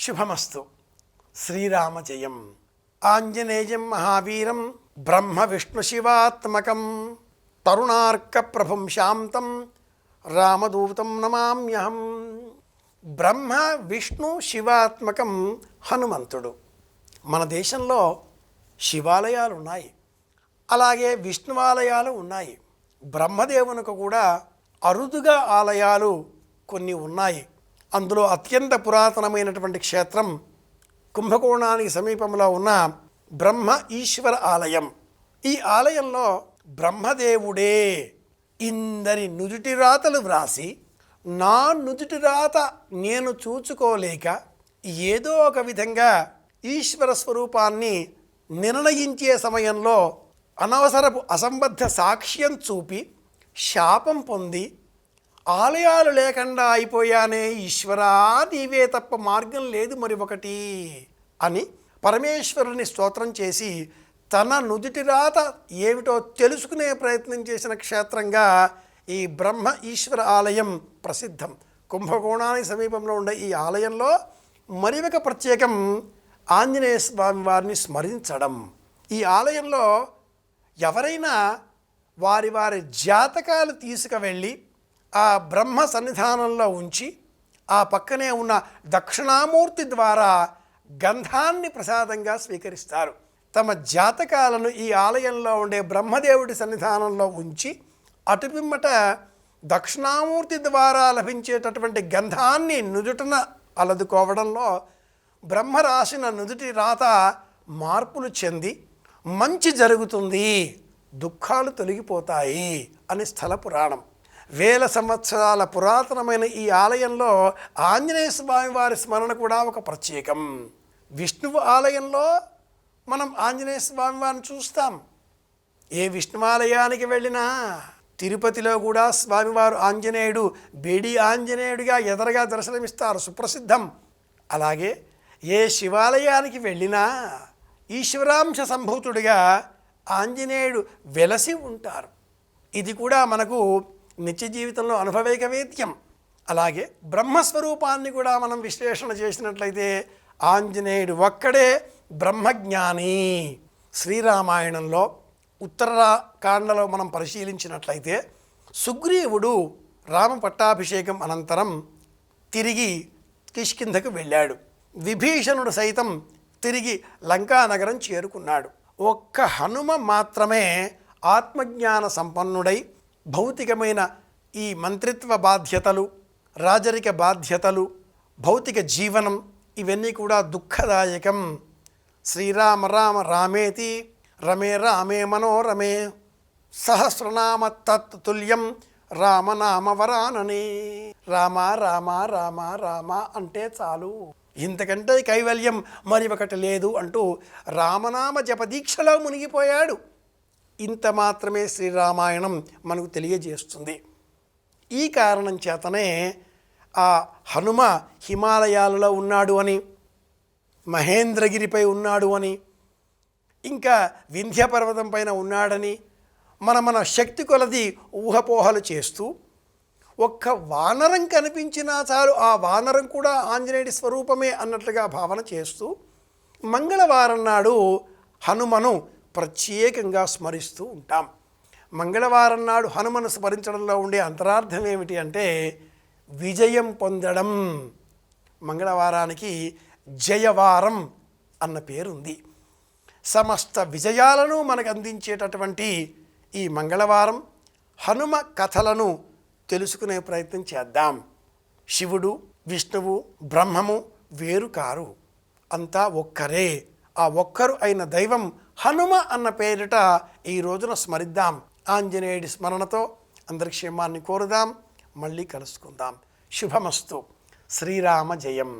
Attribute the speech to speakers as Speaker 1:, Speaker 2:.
Speaker 1: శుభమస్తు. శ్రీరామ జయం. ఆంజనేయం మహావీరం బ్రహ్మ విష్ణు శివాత్మకం తరుణార్క ప్రభుం శాంతం రామదూతం నమామ్యహం. బ్రహ్మ విష్ణు శివాత్మకం హనుమంతుడు. మన దేశంలో శివాలయాలు ఉన్నాయి, అలాగే విష్ణువాలయాలు ఉన్నాయి. బ్రహ్మదేవునికి కూడా అరుదుగా ఆలయాలు కొన్ని ఉన్నాయి. అందులో అత్యంత పురాతనమైనటువంటి క్షేత్రం కుంభకోణానికి సమీపంలో ఉన్న బ్రహ్మ ఈశ్వర ఆలయం. ఈ ఆలయంలో బ్రహ్మదేవుడే ఇందరి నుదుటి రాతలు వ్రాసి, నా నుదుటి రాత నేను చూచుకోలేక ఏదో ఒక విధంగా ఈశ్వర స్వరూపాన్ని నిర్ణయించే సమయంలో అనవసరపు అసంబద్ధ సాక్ష్యం చూపి శాపం పొంది ఆలయాలు లేకుండా అయిపోయానే ఈశ్వరా, నీవే తప్ప మార్గం లేదు మరి ఒకటి అని పరమేశ్వరుని స్తోత్రం చేసి తన నుదిటి రాత ఏమిటో తెలుసుకునే ప్రయత్నం చేసిన క్షేత్రంగా ఈ బ్రహ్మ ఈశ్వర ఆలయం ప్రసిద్ధం. కుంభకోణానికి సమీపంలో ఉండే ఈ ఆలయంలో మరి ఒక ప్రత్యేకం ఆంజనేయ స్వామి వారిని స్మరించడం. ఈ ఆలయంలో ఎవరైనా వారి వారి జాతకాలు తీసుకువెళ్ళి ఆ బ్రహ్మ సన్నిధానంలో ఉంచి ఆ పక్కనే ఉన్న దక్షిణామూర్తి ద్వారా గంధాన్ని ప్రసాదంగా స్వీకరిస్తారు. తమ జాతకాలను ఈ ఆలయంలో ఉండే బ్రహ్మదేవుడి సన్నిధానంలో ఉంచి అటుపిమ్మట దక్షిణామూర్తి ద్వారా లభించేటటువంటి గంధాన్ని నుదుటన అలదుకోవడంలో బ్రహ్మ రాసిన నుదుటి రాత మార్పులు చెంది మంచి జరుగుతుంది, దుఃఖాలు తొలగిపోతాయి అని స్థల పురాణం. వేల సంవత్సరాల పురాతనమైన ఈ ఆలయంలో ఆంజనేయ స్వామి వారి స్మరణ కూడా ఒక ప్రత్యేకం. విష్ణువు ఆలయంలో మనం ఆంజనేయ స్వామి వారిని చూస్తాం. ఏ విష్ణువాలయానికి వెళ్ళినా తిరుపతిలో కూడా స్వామివారు ఆంజనేయుడు బేడి ఆంజనేయుడిగా ఎదరగా దర్శనమిస్తారు, సుప్రసిద్ధం. అలాగే ఏ శివాలయానికి వెళ్ళినా ఈశ్వరాంశ సంభూతుడిగా ఆంజనేయుడు వెలసి ఉంటారు. ఇది కూడా మనకు నిత్య జీవితంలో అనుభవైక వేద్యం. అలాగే బ్రహ్మస్వరూపాన్ని కూడా మనం విశ్లేషణ చేసినట్లయితే ఆంజనేయుడు ఒక్కడే బ్రహ్మజ్ఞాని. శ్రీరామాయణంలో ఉత్తరకాండలో మనం పరిశీలించినట్లయితే సుగ్రీవుడు రామ పట్టాభిషేకం అనంతరం తిరిగి కిష్కింధకు వెళ్ళాడు. విభీషణుడు సైతం తిరిగి లంకానగరం చేరుకున్నాడు. ఒక్క హనుమ మాత్రమే ఆత్మజ్ఞాన సంపన్నుడై భౌతికమైన ఈ మంత్రిత్వ బాధ్యతలు, రాజరిక బాధ్యతలు, భౌతిక జీవనం ఇవన్నీ కూడా దుఃఖదాయకం. శ్రీరామ రామ రామేతి రమే రామే మనోరమే సహస్రనామ తత్తుల్యం రామనామ వరాననే. రామ రామ రామ రామ అంటే చాలు, ఇంతకంటే కైవల్యం మరి ఒకటి లేదు అంటూ రామనామ జపదీక్షలో మునిగిపోయాడు. ఇంత మాత్రమే శ్రీరామాయణం మనకు తెలియజేస్తుంది. ఈ కారణం చేతనే ఆ హనుమ హిమాలయాలలో ఉన్నాడు అని, మహేంద్రగిరిపై ఉన్నాడు అని, ఇంకా వింధ్య పర్వతం పైన ఉన్నాడని మన శక్తి కొలది ఊహపోహలు చేస్తూ ఒక్క వానరం కనిపించినా చాలు ఆ వానరం కూడా ఆంజనేయుడి స్వరూపమే అన్నట్లుగా భావన చేస్తూ మంగళవారం నాడు హనుమను ప్రత్యేకంగా స్మరిస్తూ ఉంటాం. మంగళవారం నాడు హనుమను స్మరించడంలో ఉండే అంతరార్థం ఏమిటి అంటే విజయం పొందడం. మంగళవారానికి జయవారం అన్న పేరుంది. సమస్త విజయాలను మనకు అందించేటటువంటి ఈ మంగళవారం హనుమ కథలను తెలుసుకునే ప్రయత్నం చేద్దాం. శివుడు, విష్ణువు, బ్రహ్మము వేరు కారు, అంతా ఒక్కరే. ఆ ఒక్కరు అయిన దైవం హనుమ అన్న పేరిట ఈ రోజున స్మరిద్దాం. ఆంజనేయుడి స్మరణతో అందరి క్షేమాన్ని కోరుదాం. మళ్ళీ కలుసుకుందాం. శుభమస్తు. శ్రీరామ జయం.